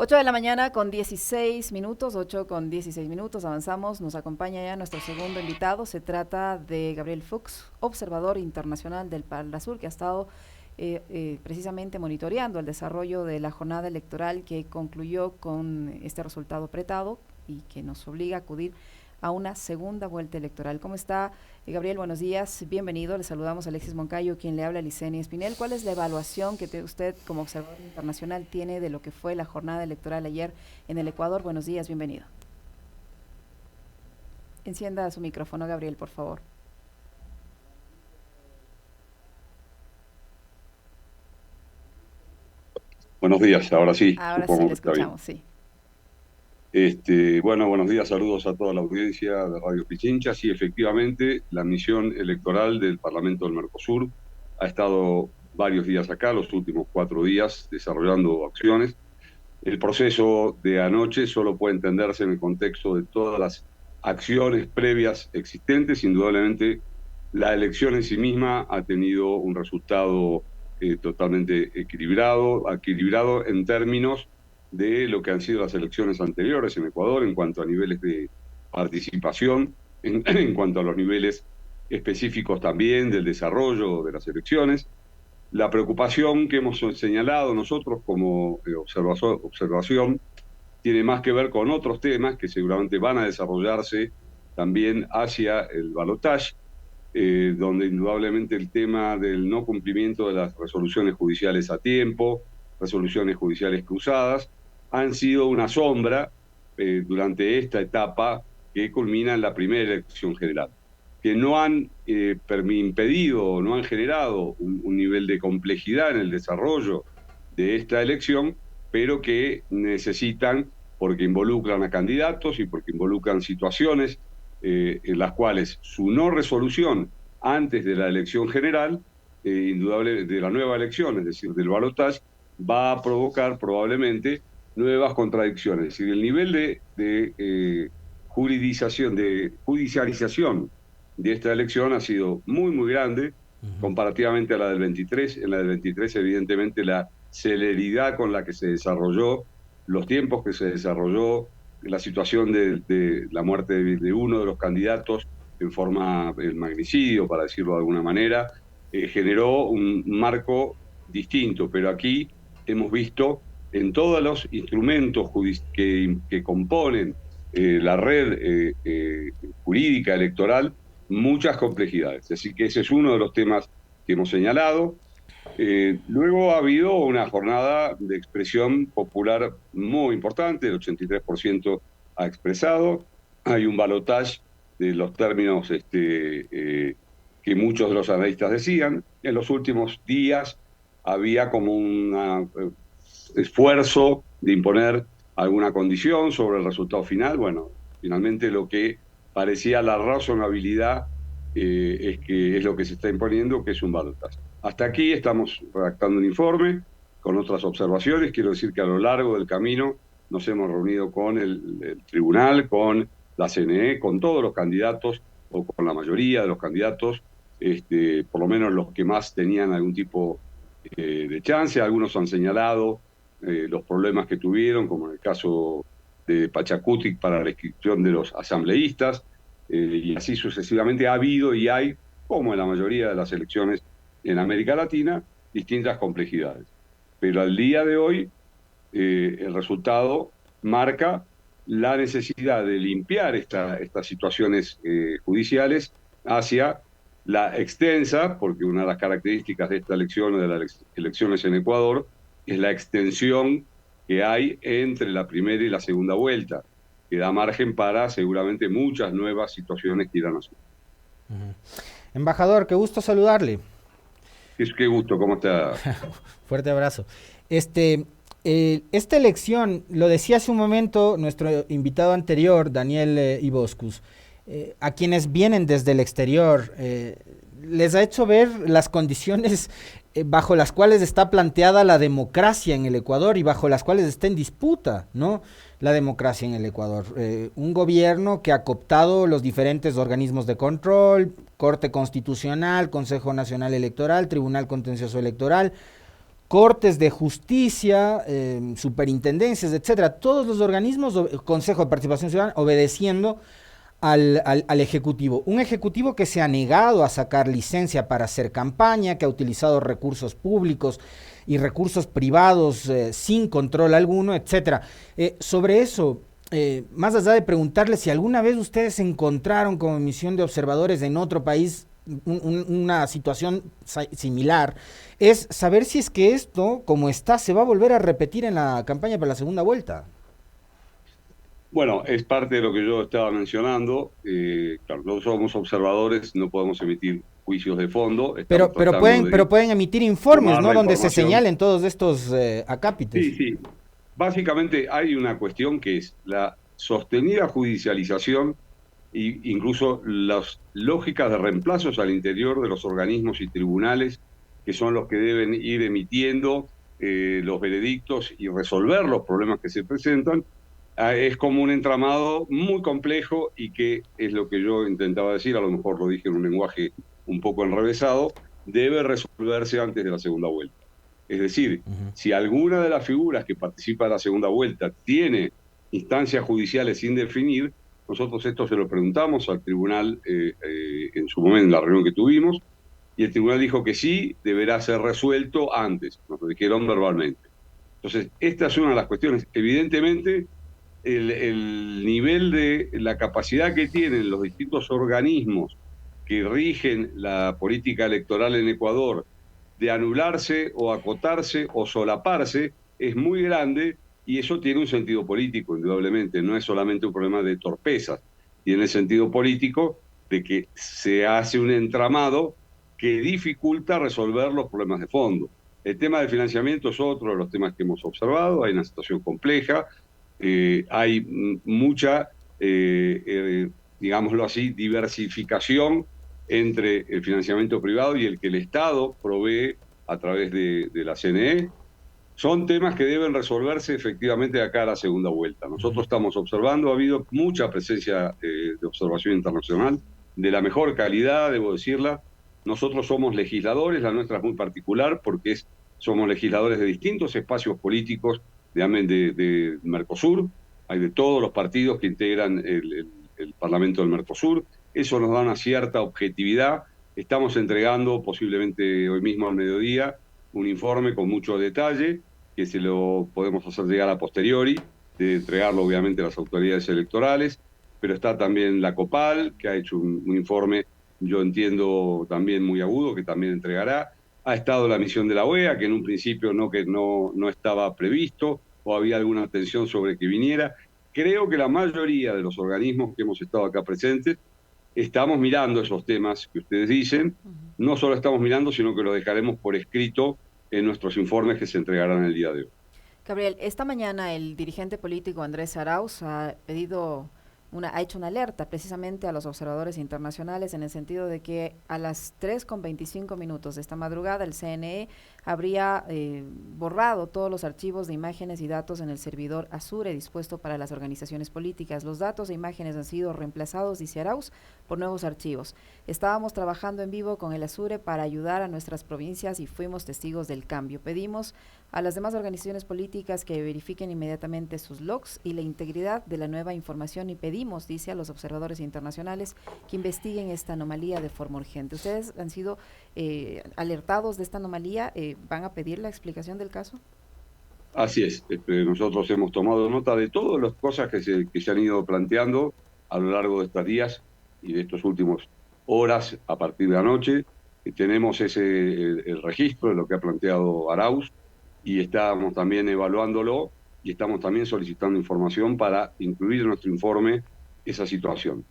8 de la mañana con 16 minutos, 8 con 16 minutos, avanzamos, nos acompaña ya nuestro segundo invitado, se trata de Gabriel Fuchs, observador internacional del Pala Sur, que ha estado precisamente monitoreando el desarrollo de la jornada electoral que concluyó con este resultado apretado y que nos obliga a acudir a una segunda vuelta electoral. ¿Cómo está, Gabriel? Buenos días, bienvenido. Le saludamos a Alexis Moncayo, quien le habla, Licenia Espinel. ¿Cuál es la evaluación que usted, como observador internacional, tiene de lo que fue la jornada electoral ayer en el Ecuador? Buenos días, bienvenido. Encienda su micrófono, Gabriel, por favor. Buenos días, ahora sí, Ahora sí supongo le que está bien. escuchamos, sí. Bueno, buenos días, saludos a toda la audiencia de Radio Pichincha. Sí, efectivamente, la misión electoral del Parlamento del Mercosur ha estado varios días acá, los últimos 4 días, desarrollando acciones. El proceso de anoche solo puede entenderse en el contexto de todas las acciones previas existentes. Indudablemente, la elección en sí misma ha tenido un resultado totalmente equilibrado en términos de lo que han sido las elecciones anteriores en Ecuador en cuanto a niveles de participación, en cuanto a los niveles específicos también del desarrollo de las elecciones. La preocupación que hemos señalado nosotros como observación tiene más que ver con otros temas que seguramente van a desarrollarse también hacia el balotaje, donde indudablemente el tema del no cumplimiento de las resoluciones judiciales a tiempo, resoluciones judiciales cruzadas, han sido una sombra durante esta etapa que culmina en la primera elección general, que no han impedido, no han generado un nivel de complejidad en el desarrollo de esta elección, pero que necesitan, porque involucran a candidatos y porque involucran situaciones en las cuales su no resolución antes de la elección general, indudable de la nueva elección, es decir, del balotaje, va a provocar probablemente nuevas contradicciones. Es decir, el nivel de judicialización de esta elección ha sido muy grande comparativamente a la del 23. En la del 23, evidentemente, la celeridad con la que se desarrolló, los tiempos que se desarrolló, la situación de la muerte de uno de los candidatos en forma, el magnicidio, para decirlo de alguna manera, generó un marco distinto, pero aquí hemos visto en todos los instrumentos que componen la red jurídica electoral muchas complejidades. Así que ese es uno de los temas que hemos señalado. Luego ha habido una jornada de expresión popular muy importante, el 83% ha expresado. Hay un balotaje de los términos que muchos de los analistas decían. En los últimos días había como un esfuerzo de imponer alguna condición sobre el resultado final. Bueno, finalmente lo que parecía la razonabilidad es que es lo que se está imponiendo, que es un balotaje. Hasta aquí estamos redactando un informe con otras observaciones. Quiero decir que a lo largo del camino nos hemos reunido con el tribunal, con la CNE, con todos los candidatos o con la mayoría de los candidatos, por lo menos los que más tenían algún tipo de chance. Algunos han señalado los problemas que tuvieron, como en el caso de Pachacutic para la inscripción de los asambleístas, y así sucesivamente ha habido y hay, como en la mayoría de las elecciones en América Latina, distintas complejidades. Pero al día de hoy, el resultado marca la necesidad de limpiar estas situaciones judiciales hacia la extensa, porque una de las características de esta elección o de las elecciones en Ecuador es la extensión que hay entre la primera y la segunda vuelta, que da margen para seguramente muchas nuevas situaciones que irán a surgir. Embajador, qué gusto saludarle. Qué gusto, ¿cómo está? Fuerte abrazo. Esta elección, lo decía hace un momento nuestro invitado anterior, Daniel Iboscus, a quienes vienen desde el exterior, les ha hecho ver las condiciones bajo las cuales está planteada la democracia en el Ecuador y bajo las cuales está en disputa, ¿no? La democracia en el Ecuador. Un gobierno que ha cooptado los diferentes organismos de control, Corte Constitucional, Consejo Nacional Electoral, Tribunal Contencioso Electoral, cortes de justicia, superintendencias, etcétera, todos los organismos, Consejo de Participación Ciudadana, obedeciendo al Ejecutivo. Un Ejecutivo que se ha negado a sacar licencia para hacer campaña, que ha utilizado recursos públicos y recursos privados sin control alguno, etcétera. Sobre eso, más allá de preguntarles si alguna vez ustedes se encontraron como misión de observadores en otro país una situación similar, es saber si es que esto, como está, se va a volver a repetir en la campaña para la segunda vuelta. Bueno, es parte de lo que yo estaba mencionando. Claro, no somos observadores, no podemos emitir juicios de fondo. Pero pueden emitir informes, ¿no? Donde se señalen todos estos acápites. Sí, sí. Básicamente hay una cuestión que es la sostenida judicialización e incluso las lógicas de reemplazos al interior de los organismos y tribunales, que son los que deben ir emitiendo los veredictos y resolver los problemas que se presentan. Es como un entramado muy complejo y que es lo que yo intentaba decir, a lo mejor lo dije en un lenguaje un poco enrevesado, debe resolverse antes de la segunda vuelta. Es decir, si alguna de las figuras que participa de la segunda vuelta tiene instancias judiciales sin definir, nosotros esto se lo preguntamos al tribunal en su momento, en la reunión que tuvimos, y el tribunal dijo que sí, deberá ser resuelto antes, nos lo dijeron verbalmente. Entonces, esta es una de las cuestiones. Evidentemente, el nivel de la capacidad que tienen los distintos organismos que rigen la política electoral en Ecuador de anularse o acotarse o solaparse es muy grande, y eso tiene un sentido político, indudablemente. No es solamente un problema de torpezas, tiene el sentido político de que se hace un entramado que dificulta resolver los problemas de fondo. El tema del financiamiento es otro de los temas que hemos observado. Hay una situación compleja, hay mucha, digámoslo así, diversificación entre el financiamiento privado y el que el Estado provee a través de la CNE. Son temas que deben resolverse efectivamente de acá a la segunda vuelta. Nosotros estamos observando, ha habido mucha presencia de observación internacional, de la mejor calidad, debo decirla. Nosotros somos legisladores, la nuestra es muy particular porque somos legisladores de distintos espacios políticos de Mercosur, hay de todos los partidos que integran el Parlamento del Mercosur. Eso nos da una cierta objetividad. Estamos entregando posiblemente hoy mismo al mediodía un informe con mucho detalle, que se lo podemos hacer llegar a posteriori, de entregarlo obviamente a las autoridades electorales, pero está también la COPAL, que ha hecho un informe, yo entiendo, también muy agudo, que también entregará. Ha estado la misión de la OEA, que en un principio no estaba previsto, o había alguna tensión sobre que viniera. Creo que la mayoría de los organismos que hemos estado acá presentes estamos mirando esos temas que ustedes dicen. No solo estamos mirando, sino que lo dejaremos por escrito en nuestros informes que se entregarán el día de hoy. Gabriel, esta mañana el dirigente político Andrés Arauz ha hecho una alerta precisamente a los observadores internacionales en el sentido de que a las 3:25 de esta madrugada el CNE habría borrado todos los archivos de imágenes y datos en el servidor Azure dispuesto para las organizaciones políticas. Los datos e imágenes han sido reemplazados, dice Arauz, por nuevos archivos. Estábamos trabajando en vivo con el Azure para ayudar a nuestras provincias y fuimos testigos del cambio. Pedimos a las demás organizaciones políticas que verifiquen inmediatamente sus logs y la integridad de la nueva información, y pedimos, dice, a los observadores internacionales que investiguen esta anomalía de forma urgente. ¿Ustedes han sido alertados de esta anomalía? ¿Van a pedir la explicación del caso? Así es. Nosotros hemos tomado nota de todas las cosas que se han ido planteando a lo largo de estos días y de estos últimos horas a partir de anoche. Tenemos el registro de lo que ha planteado Arauz, y estamos también evaluándolo y estamos también solicitando información para incluir en nuestro informe esa situación.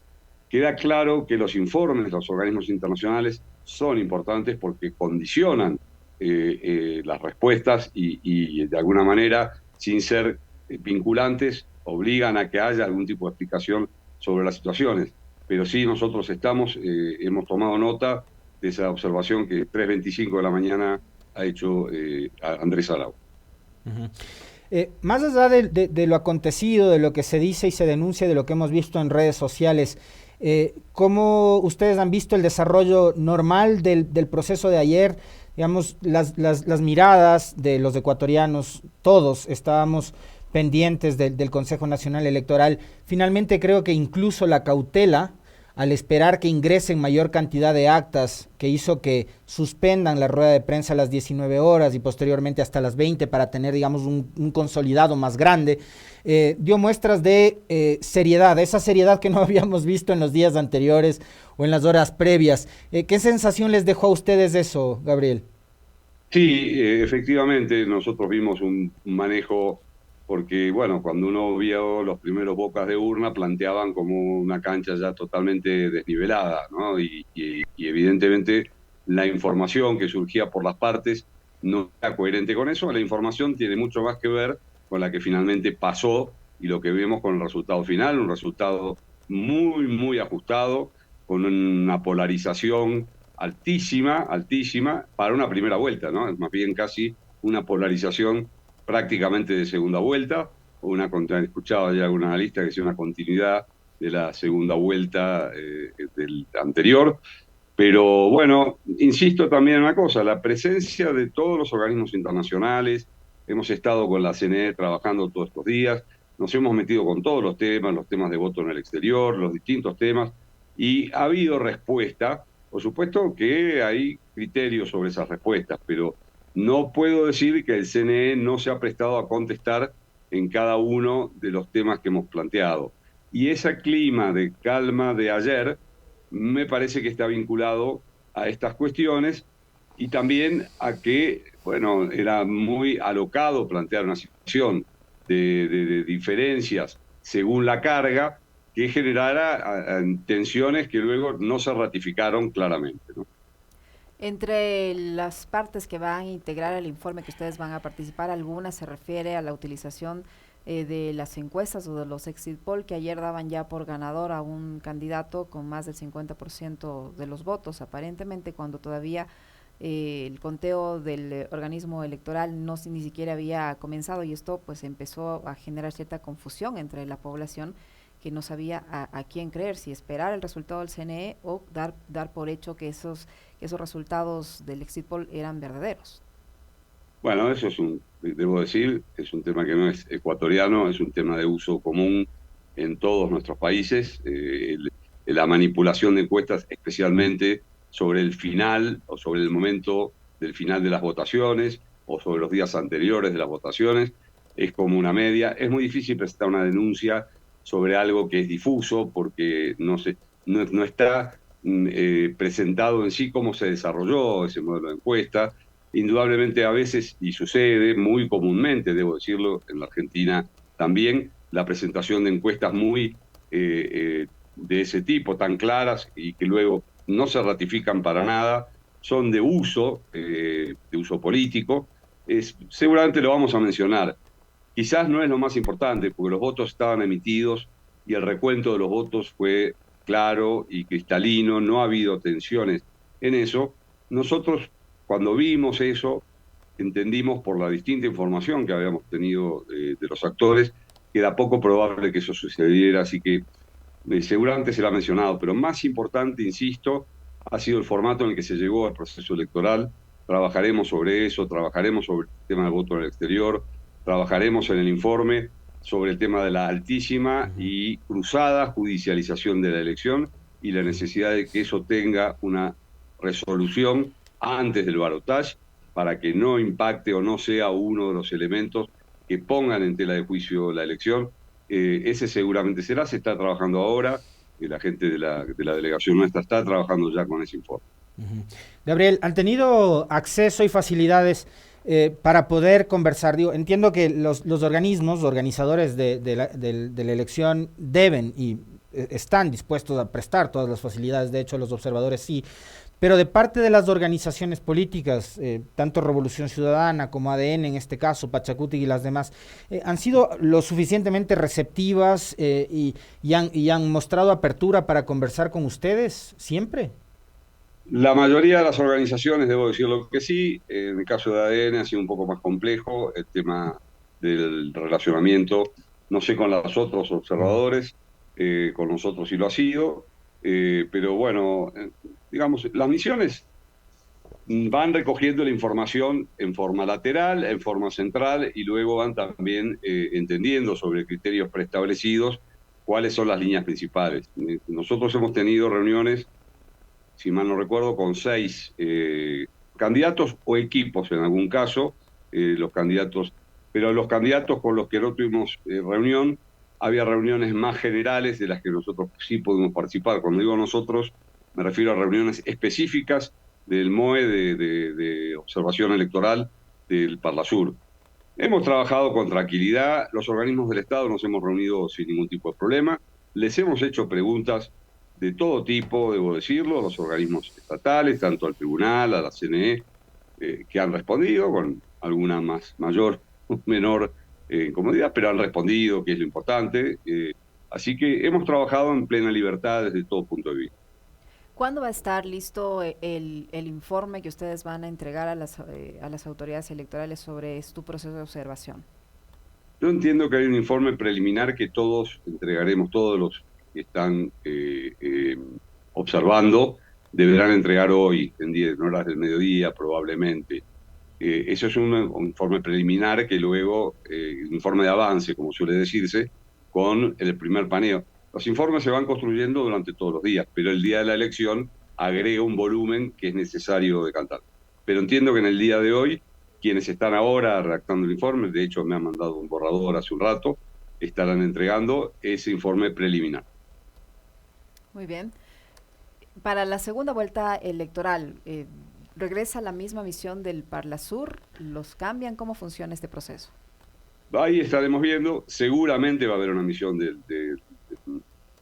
Queda claro que los informes de los organismos internacionales son importantes porque condicionan las respuestas y de alguna manera, sin ser vinculantes, obligan a que haya algún tipo de explicación sobre las situaciones. Pero sí, nosotros hemos tomado nota de esa observación que 3:25 de la mañana ha hecho Andrés Arauz. Más allá de lo acontecido, de lo que se dice y se denuncia, de lo que hemos visto en redes sociales, ¿cómo ustedes han visto el desarrollo normal del proceso de ayer, digamos, las miradas de los ecuatorianos, todos estábamos pendientes del Consejo Nacional Electoral. Finalmente creo que incluso la cautela, al esperar que ingresen mayor cantidad de actas, que hizo que suspendan la rueda de prensa a las 19 horas y posteriormente hasta las 20 para tener, digamos, un consolidado más grande, dio muestras de seriedad, esa seriedad que no habíamos visto en los días anteriores o en las horas previas. ¿Qué sensación les dejó a ustedes eso, Gabriel? Sí, efectivamente, nosotros vimos un manejo, porque bueno, cuando uno vio los primeros bocas de urna, planteaban como una cancha ya totalmente desnivelada, ¿no? Y evidentemente la información que surgía por las partes no era coherente con eso. La información tiene mucho más que ver con la que finalmente pasó y lo que vemos con el resultado final, un resultado muy, muy ajustado, con una polarización altísima, altísima, para una primera vuelta, ¿no? Es más bien casi una polarización prácticamente de segunda vuelta, o escuchaba ya algún analista que decía una continuidad de la segunda vuelta del anterior. Pero bueno, insisto también en una cosa, la presencia de todos los organismos internacionales, hemos estado con la CNE trabajando todos estos días, nos hemos metido con todos los temas de voto en el exterior, los distintos temas, y ha habido respuesta. Por supuesto que hay criterios sobre esas respuestas, pero no puedo decir que el CNE no se ha prestado a contestar en cada uno de los temas que hemos planteado. Y ese clima de calma de ayer me parece que está vinculado a estas cuestiones y también a que, bueno, era muy alocado plantear una situación de diferencias según la carga que generara tensiones que luego no se ratificaron claramente, ¿no? Entre las partes que van a integrar el informe que ustedes van a participar, alguna se refiere a la utilización de las encuestas o de los exit poll que ayer daban ya por ganador a un candidato con más del 50% de los votos, aparentemente cuando todavía el conteo del organismo electoral no ni siquiera había comenzado, y esto pues empezó a generar cierta confusión entre la población que no sabía a quién creer, si esperar el resultado del CNE o dar por hecho que esos resultados del exit poll eran verdaderos. Bueno, eso debo decir, es un tema que no es ecuatoriano, es un tema de uso común en todos nuestros países. La manipulación de encuestas, especialmente sobre el final o sobre el momento del final de las votaciones o sobre los días anteriores de las votaciones, es como una media. Es muy difícil presentar una denuncia sobre algo que es difuso porque no está presentado en sí cómo se desarrolló ese modelo de encuesta. Indudablemente a veces, y sucede muy comúnmente, debo decirlo, en la Argentina también, la presentación de encuestas muy de ese tipo, tan claras y que luego no se ratifican para nada, son de uso político. Seguramente lo vamos a mencionar. Quizás no es lo más importante, porque los votos estaban emitidos y el recuento de los votos fue claro y cristalino, no ha habido tensiones en eso. Nosotros, cuando vimos eso, entendimos por la distinta información que habíamos tenido de los actores, que era poco probable que eso sucediera, así que seguramente se lo ha mencionado, pero más importante, insisto, ha sido el formato en el que se llegó al proceso electoral. Trabajaremos sobre eso, trabajaremos sobre el tema del voto en el exterior, trabajaremos en el informe sobre el tema de la altísima y cruzada judicialización de la elección y la necesidad de que eso tenga una resolución antes del balotaje para que no impacte o no sea uno de los elementos que pongan en tela de juicio la elección. Ese seguramente será, se está trabajando ahora, y la gente de la delegación nuestra está trabajando ya con ese informe. Gabriel, ¿han tenido acceso y facilidades para poder conversar? Digo, entiendo que los organismos, organizadores de la elección deben y están dispuestos a prestar todas las facilidades, de hecho los observadores sí, pero de parte de las organizaciones políticas, tanto Revolución Ciudadana como ADN en este caso, Pachacuti y las demás, ¿han sido lo suficientemente receptivas y han mostrado apertura para conversar con ustedes siempre? La mayoría de las organizaciones, debo decirlo que sí. En el caso de ADN ha sido un poco más complejo el tema del relacionamiento, no sé con los otros observadores, con nosotros sí lo ha sido, pero bueno, digamos, las misiones van recogiendo la información en forma lateral, en forma central, y luego van también entendiendo sobre criterios preestablecidos cuáles son las líneas principales. Nosotros hemos tenido reuniones, si mal no recuerdo, con 6 candidatos o equipos en algún caso, los candidatos, pero los candidatos con los que no tuvimos reunión, había reuniones más generales de las que nosotros sí pudimos participar. Cuando digo nosotros, me refiero a reuniones específicas del MOE de observación electoral del Parlasur. Hemos trabajado con tranquilidad, los organismos del Estado nos hemos reunido sin ningún tipo de problema, les hemos hecho preguntas de todo tipo, debo decirlo, a los organismos estatales, tanto al tribunal, a la CNE, que han respondido con alguna mayor o menor incomodidad, pero han respondido, que es lo importante. Así que hemos trabajado en plena libertad desde todo punto de vista. ¿Cuándo va a estar listo el informe que ustedes van a entregar a las autoridades electorales sobre tu proceso de observación? Yo entiendo que hay un informe preliminar que todos entregaremos, todos los que están observando, deberán entregar hoy, en horas del mediodía probablemente. Eso es un informe preliminar que luego, un informe de avance, como suele decirse, con el primer paneo. Los informes se van construyendo durante todos los días, pero el día de la elección agrega un volumen que es necesario decantar. Pero entiendo que en el día de hoy, quienes están ahora redactando el informe, de hecho me han mandado un borrador hace un rato, estarán entregando ese informe preliminar. Muy bien. Para la segunda vuelta electoral, ¿regresa la misma misión del Parlasur? ¿Los cambian? ¿Cómo funciona este proceso? Ahí estaremos viendo, seguramente va a haber una misión de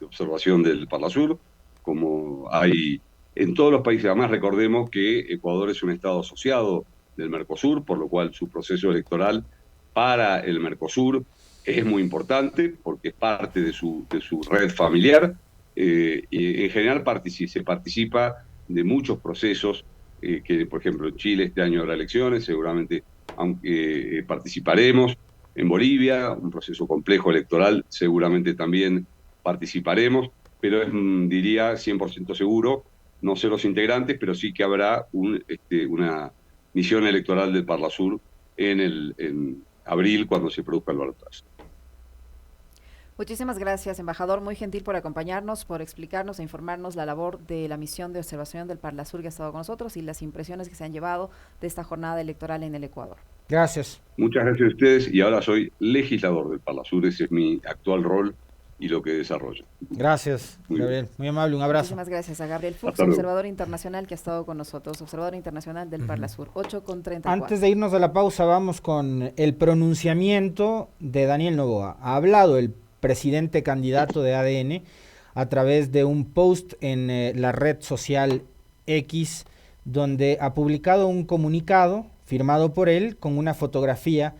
observación del Parlasur, como hay en todos los países. Además, recordemos que Ecuador es un estado asociado del Mercosur, por lo cual su proceso electoral para el Mercosur es muy importante, porque es parte de su red familiar. Y en general se participa de muchos procesos, que por ejemplo en Chile este año habrá elecciones, seguramente participaremos. En Bolivia, un proceso complejo electoral, seguramente también participaremos, pero es, diría, 100% seguro, no sé los integrantes, pero sí que habrá una misión electoral del Parlasur en abril, cuando se produzca el balotaje. Muchísimas gracias, embajador, muy gentil por acompañarnos, por explicarnos e informarnos la labor de la misión de observación del Parlasur que ha estado con nosotros y las impresiones que se han llevado de esta jornada electoral en el Ecuador. Gracias. Muchas gracias a ustedes, y ahora soy legislador del Parlasur, ese es mi actual rol y lo que desarrollo. Gracias, Gabriel, muy amable, un abrazo. Muchísimas gracias a Gabriel Fuchs, observador internacional que ha estado con nosotros, observador internacional del Parlasur, 8:34. Antes de irnos a la pausa, vamos con el pronunciamiento de Daniel Noboa. Ha hablado el presidente candidato de ADN a través de un post en la red social X, donde ha publicado un comunicado firmado por él con una fotografía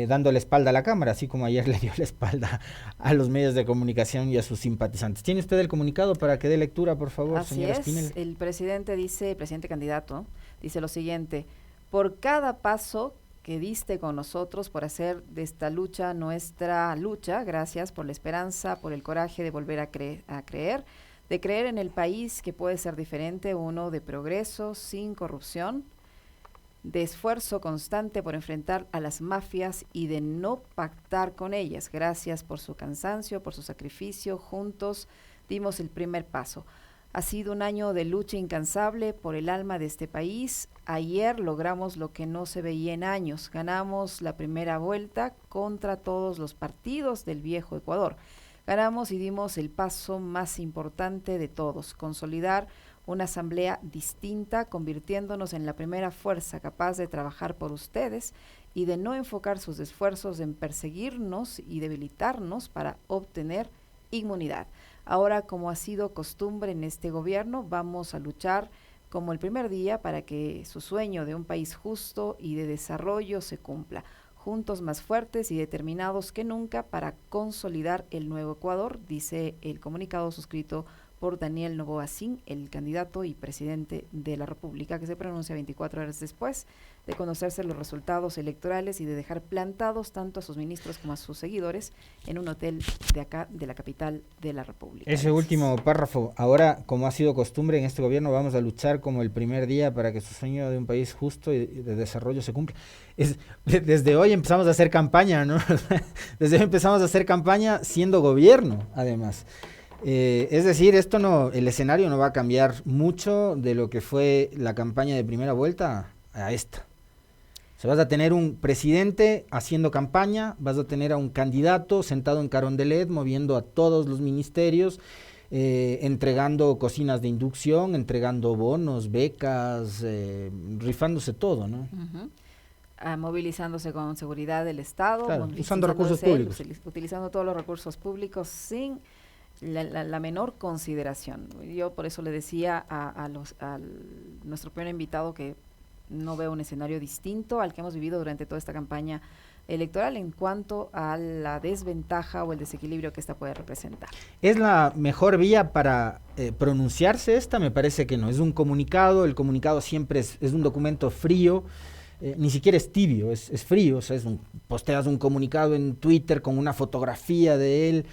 dando la espalda a la cámara, así como ayer le dio la espalda a los medios de comunicación y a sus simpatizantes. ¿Tiene usted el comunicado para que dé lectura, por favor, Así señora es, Espinel? el presidente candidato, dice lo siguiente: por cada paso que diste con nosotros por hacer de esta lucha nuestra lucha, gracias por la esperanza, por el coraje de volver a creer, de creer en el país que puede ser diferente, uno de progreso, sin corrupción, de esfuerzo constante por enfrentar a las mafias y de no pactar con ellas. Gracias por su cansancio, por su sacrificio. Juntos dimos el primer paso. Ha sido un año de lucha incansable por el alma de este país. Ayer logramos lo que no se veía en años. Ganamos la primera vuelta contra todos los partidos del viejo Ecuador. Ganamos y dimos el paso más importante de todos: consolidar una asamblea distinta, convirtiéndonos en la primera fuerza capaz de trabajar por ustedes y de no enfocar sus esfuerzos en perseguirnos y debilitarnos para obtener inmunidad. Ahora, como ha sido costumbre en este gobierno, vamos a luchar como el primer día para que su sueño de un país justo y de desarrollo se cumpla. Juntos más fuertes y determinados que nunca para consolidar el nuevo Ecuador, dice el comunicado suscrito por Daniel Noboa Sin, el candidato y presidente de la República, que se pronuncia 24 horas después de conocerse los resultados electorales y de dejar plantados tanto a sus ministros como a sus seguidores en un hotel de acá, de la capital de la República. Ese último párrafo, ahora, como ha sido costumbre en este gobierno, vamos a luchar como el primer día para que su sueño de un país justo y de desarrollo se cumpla. Desde hoy empezamos a hacer campaña, ¿no? Desde hoy empezamos a hacer campaña siendo gobierno, además. Es decir, el escenario no va a cambiar mucho de lo que fue la campaña de primera vuelta a esta. O sea, vas a tener un presidente haciendo campaña, vas a tener a un candidato sentado en Carondelet, moviendo a todos los ministerios, entregando cocinas de inducción, entregando bonos, becas, rifándose todo, ¿no? Movilizándose con seguridad del Estado, claro, usando recursos públicos. Utilizando todos los recursos públicos sin la menor consideración. Yo por eso le decía a nuestro primer invitado que no veo un escenario distinto al que hemos vivido durante toda esta campaña electoral en cuanto a la desventaja o el desequilibrio que esta puede representar. ¿Es la mejor vía para pronunciarse esta? Me parece que no. Es un comunicado, el comunicado siempre es un documento frío, ni siquiera es tibio, es frío. O sea, posteas un comunicado en Twitter con una fotografía de él,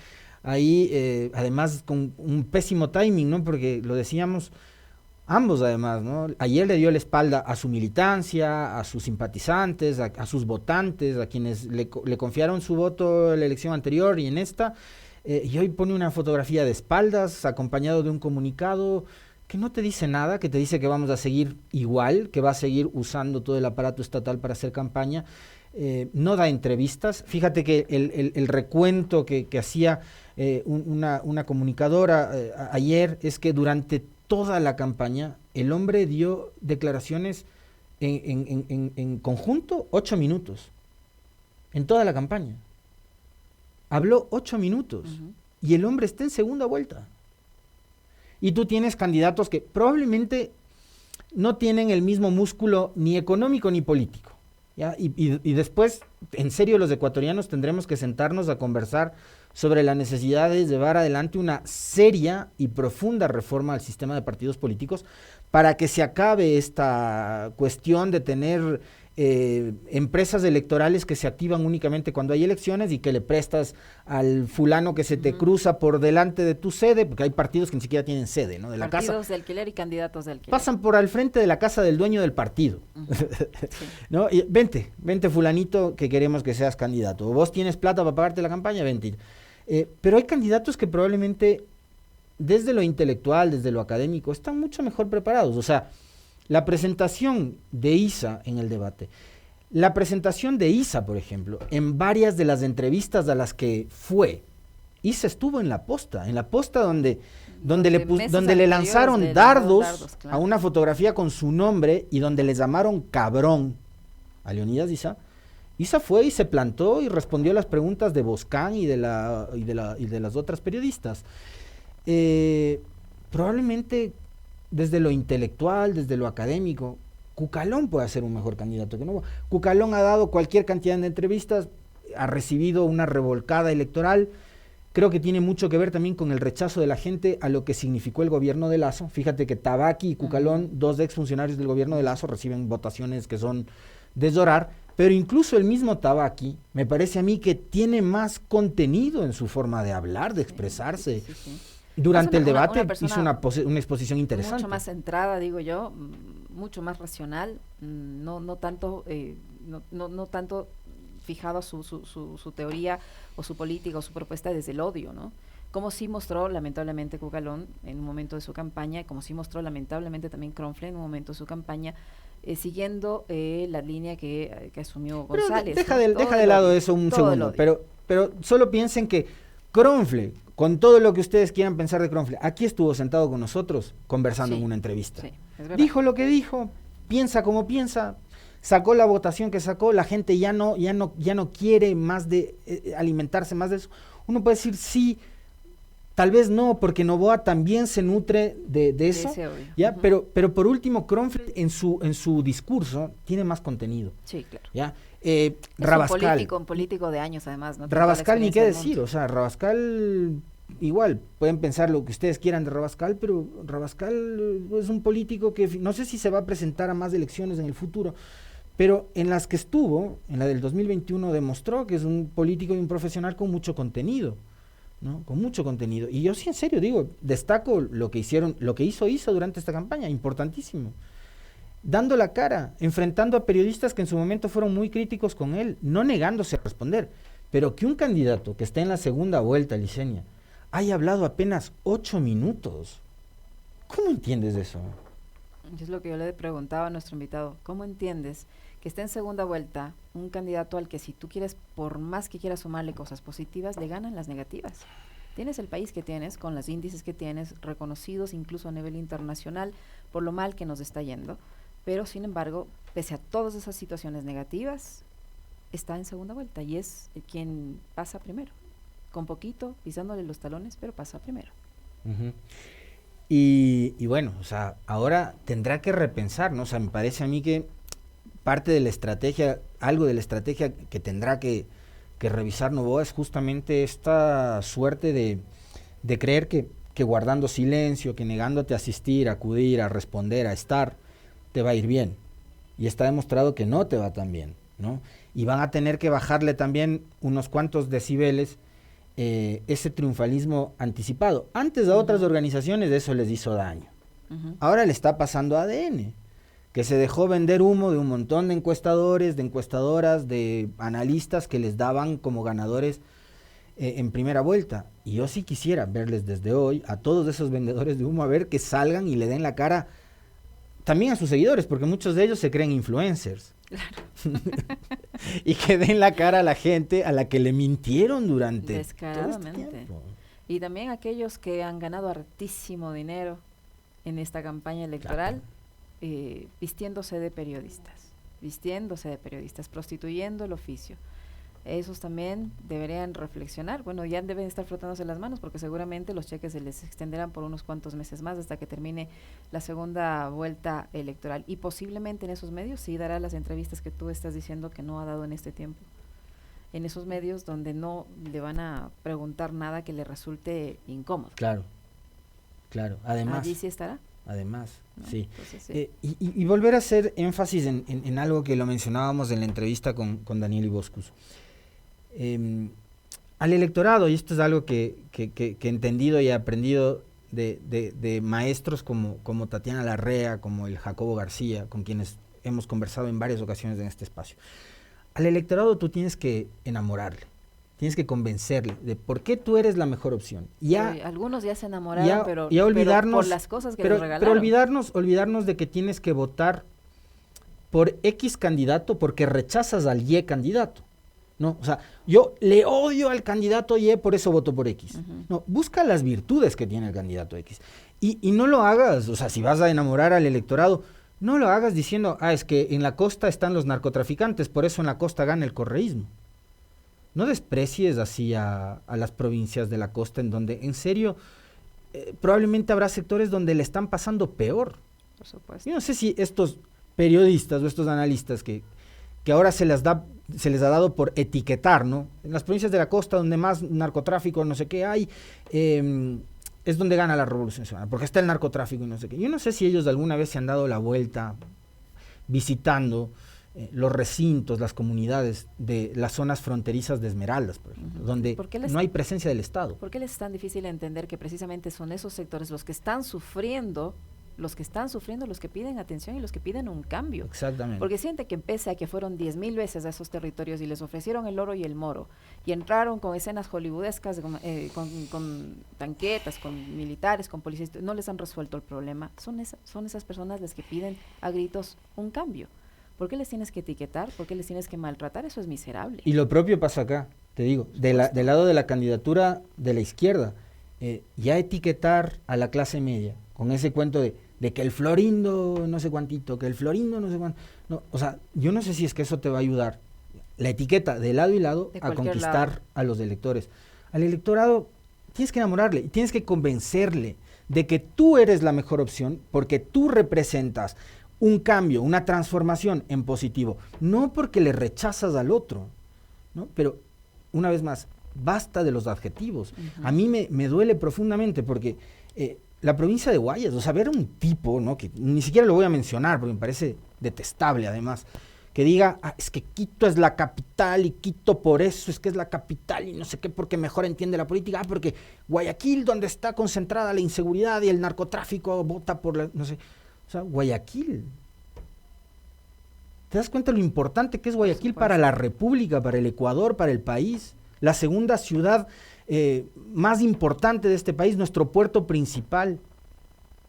ahí además con un pésimo timing, ¿no? Porque lo decíamos ambos además, ¿no? Ayer le dio la espalda a su militancia, a sus simpatizantes, a sus votantes, a quienes le confiaron su voto en la elección anterior y en esta, y hoy pone una fotografía de espaldas acompañado de un comunicado que no te dice nada, que te dice que vamos a seguir igual, que va a seguir usando todo el aparato estatal para hacer campaña. No da entrevistas. Fíjate que el recuento que hacía una comunicadora ayer es que durante toda la campaña el hombre dio declaraciones en conjunto 8 minutos. En toda la campaña. Habló 8 minutos. Y el hombre está en segunda vuelta. Y tú tienes candidatos que probablemente no tienen el mismo músculo ni económico ni político. ¿Ya? Y después, en serio, los ecuatorianos tendremos que sentarnos a conversar sobre la necesidad de llevar adelante una seria y profunda reforma al sistema de partidos políticos para que se acabe esta cuestión de tener empresas electorales que se activan únicamente cuando hay elecciones y que le prestas al fulano que se te cruza por delante de tu sede, porque hay partidos que ni siquiera tienen sede, ¿no? De la partidos casa. de alquiler y candidatos de alquiler. Pasan por al frente de la casa del dueño del partido. Sí. ¿No? Y vente fulanito que queremos que seas candidato. O vos tienes plata para pagarte la campaña, vente. Pero hay candidatos que probablemente desde lo intelectual, desde lo académico, están mucho mejor preparados. O sea, la presentación de Issa en el debate, la presentación de Issa, por ejemplo, en varias de las entrevistas a las que fue, Issa estuvo en la posta donde le lanzaron dardos claro, a una fotografía con su nombre y donde le llamaron cabrón a Leonidas Issa. Issa fue y se plantó y respondió a las preguntas de Boscán y de las otras periodistas. Probablemente desde lo intelectual, desde lo académico, Cucalón puede ser un mejor candidato que Noboa. Cucalón ha dado cualquier cantidad de entrevistas, ha recibido una revolcada electoral. Creo que tiene mucho que ver también con el rechazo de la gente a lo que significó el gobierno de Lazo. Fíjate que Tabaqui y Cucalón, dos exfuncionarios del gobierno de Lazo, reciben votaciones que son de llorar. Pero incluso el mismo Tabaqui, me parece a mí que tiene más contenido en su forma de hablar, de expresarse. Sí. Durante el debate hizo una exposición interesante. Mucho más centrada, digo yo, mucho más racional, no tanto fijado su teoría o su política o su propuesta desde el odio, ¿no? Como sí mostró lamentablemente Cucalón en un momento de su campaña, como sí mostró lamentablemente también Kronfle en un momento de su campaña, siguiendo la línea que asumió González. Deja de lado eso un segundo, pero solo piensen que Kronfle, con todo lo que ustedes quieran pensar de Kronfle, aquí estuvo sentado con nosotros conversando en una entrevista. Sí, dijo lo que dijo, piensa como piensa, sacó la votación que sacó, la gente ya no quiere más de alimentarse más de eso. Uno puede decir sí, tal vez no, porque Noboa también se nutre de eso, ¿ya? Pero por último, Kronfle en su discurso tiene más contenido. Sí, claro. ¿Ya? Rabascal. Un político de años además, ¿no? Rabascal ni qué decir, o sea, Rabascal igual, pueden pensar lo que ustedes quieran de Rabascal, pero Rabascal es un político que no sé si se va a presentar a más elecciones en el futuro, pero en las que estuvo, en la del 2021, demostró que es un político y un profesional con mucho contenido, ¿no? Con mucho contenido. Y yo sí, en serio, digo, destaco lo que hizo durante esta campaña, importantísimo. Dando la cara, enfrentando a periodistas que en su momento fueron muy críticos con él, no negándose a responder. Pero que un candidato que está en la segunda vuelta, Licenia, haya hablado apenas 8 minutos. ¿Cómo entiendes eso? Es lo que yo le preguntaba a nuestro invitado. ¿Cómo entiendes que está en segunda vuelta un candidato al que si tú quieres, por más que quieras sumarle cosas positivas, le ganan las negativas? Tienes el país que tienes, con los índices que tienes, reconocidos incluso a nivel internacional por lo mal que nos está yendo, pero sin embargo, pese a todas esas situaciones negativas, está en segunda vuelta y es quien pasa primero, con poquito, pisándole los talones, pero pasa primero. Uh-huh. Y bueno, o sea, ahora tendrá que repensar, ¿no? O sea, me parece a mí que parte de la estrategia, algo de la estrategia que tendrá que revisar Noboa es justamente esta suerte de creer que guardando silencio, que negándote a asistir, a acudir, a responder, a estar, te va a ir bien. Y está demostrado que no te va tan bien, ¿no? Y van a tener que bajarle también unos cuantos decibeles ese triunfalismo anticipado. Antes a otras organizaciones eso les hizo daño. Ahora le está pasando a ADN, que se dejó vender humo de un montón de encuestadores, de encuestadoras, de analistas que les daban como ganadores en primera vuelta. Y yo sí quisiera verles desde hoy a todos esos vendedores de humo, a ver que salgan y le den la cara también a sus seguidores, porque muchos de ellos se creen influencers. Claro. Y que den la cara a la gente a la que le mintieron durante descaradamente todo este tiempo. Y también aquellos que han ganado hartísimo dinero en esta campaña electoral, vistiéndose de periodistas, prostituyendo el oficio. Esos también deberían reflexionar. Bueno, ya deben estar frotándose las manos porque seguramente los cheques se les extenderán por unos cuantos meses más hasta que termine la segunda vuelta electoral. Y posiblemente en esos medios sí dará las entrevistas que tú estás diciendo que no ha dado en este tiempo. En esos medios donde no le van a preguntar nada que le resulte incómodo. Claro. Además. Allí sí estará. Además, ¿no? Sí. Entonces, sí. Y volver a hacer énfasis en algo que lo mencionábamos en la entrevista con Daniel Iboscus. Al electorado, y esto es algo que he entendido y he aprendido de maestros como Tatiana Larrea, como el Jacobo García, con quienes hemos conversado en varias ocasiones en este espacio. Al electorado tú tienes que enamorarle, tienes que convencerle de por qué tú eres la mejor opción. Algunos ya se enamoraron, pero por las cosas que les regalaron. Pero olvidarnos de que tienes que votar por X candidato porque rechazas al Y candidato. No, o sea, yo le odio al candidato Y, por eso voto por X. Uh-huh. No, busca las virtudes que tiene el candidato X. Y no lo hagas, o sea, si vas a enamorar al electorado, no lo hagas diciendo, es que en la costa están los narcotraficantes, por eso en la costa gana el correísmo. No desprecies así a las provincias de la costa, en donde, en serio, probablemente habrá sectores donde le están pasando peor. Por supuesto. Yo no sé si estos periodistas o estos analistas que ahora se les ha dado por etiquetar, ¿no? En las provincias de la costa donde más narcotráfico, no sé qué hay, es donde gana la Revolución Ciudadana, porque está el narcotráfico y no sé qué. Yo no sé si ellos alguna vez se han dado la vuelta visitando los recintos, las comunidades de las zonas fronterizas de Esmeraldas, por ejemplo, donde no hay presencia del Estado. ¿Por qué les es tan difícil entender que precisamente son esos sectores los que están sufriendo, los que piden atención y los que piden un cambio? Exactamente. Porque siente que pese a que fueron 10,000 veces a esos territorios y les ofrecieron el oro y el moro, y entraron con escenas hollywoodescas, con tanquetas, con militares, con policías, no les han resuelto el problema. Son esas personas las que piden a gritos un cambio. ¿Por qué les tienes que etiquetar? ¿Por qué les tienes que maltratar? Eso es miserable. Y lo propio pasa acá, te digo, del lado de la candidatura de la izquierda, ya etiquetar a la clase media con ese cuento de que el florindo no sé cuantito, que el florindo no sé cuánto. No, o sea, yo no sé si es que eso te va a ayudar. La etiqueta de lado y lado a conquistar a los electores. Al electorado tienes que enamorarle y tienes que convencerle de que tú eres la mejor opción porque tú representas un cambio, una transformación en positivo, no porque le rechazas al otro, ¿no? Pero, una vez más, basta de los adjetivos. A mí me duele profundamente porque la provincia de Guayas, o sea, ver un tipo, ¿no?, que ni siquiera lo voy a mencionar porque me parece detestable además, que diga, es que Quito es la capital y Quito por eso es que es la capital y no sé qué, porque mejor entiende la política, porque Guayaquil, donde está concentrada la inseguridad y el narcotráfico, vota por la, no sé, o sea, Guayaquil. ¿Te das cuenta lo importante que es Guayaquil para la República, para el Ecuador, para el país? La segunda ciudad más importante de este país, nuestro puerto principal.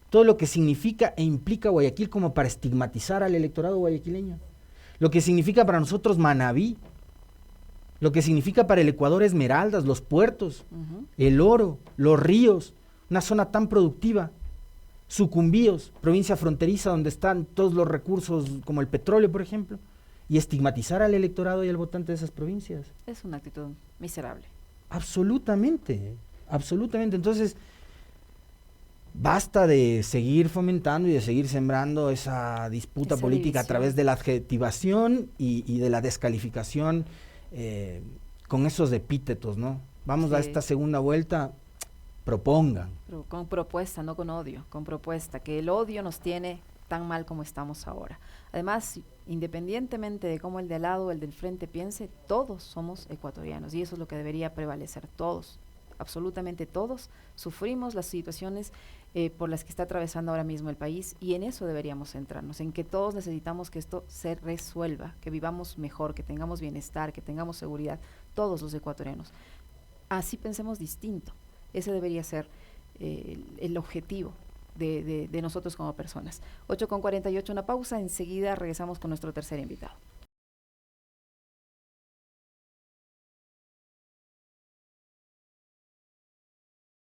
Todo lo que significa e implica Guayaquil como para estigmatizar al electorado guayaquileño. Lo que significa para nosotros Manabí, lo que significa para el Ecuador Esmeraldas, los puertos, el oro, los ríos, una zona tan productiva. Sucumbíos, provincia fronteriza donde están todos los recursos como el petróleo, por ejemplo, y estigmatizar al electorado y al votante de esas provincias. Es una actitud miserable. Absolutamente, absolutamente. Entonces, basta de seguir fomentando y de seguir sembrando esa disputa política a través de la adjetivación y de la descalificación con esos epítetos, ¿no? Vamos a esta segunda vuelta, propongan. Pero con propuesta, no con odio, con propuesta, que el odio nos tiene tan mal como estamos ahora. Además, independientemente de cómo el de al lado o el del frente piense, todos somos ecuatorianos y eso es lo que debería prevalecer, todos. Absolutamente todos sufrimos las situaciones por las que está atravesando ahora mismo el país y en eso deberíamos centrarnos, en que todos necesitamos que esto se resuelva, que vivamos mejor, que tengamos bienestar, que tengamos seguridad, todos los ecuatorianos. Así pensemos distinto, ese debería ser el objetivo de nosotros como personas. 8:48, una pausa, enseguida regresamos con nuestro tercer invitado.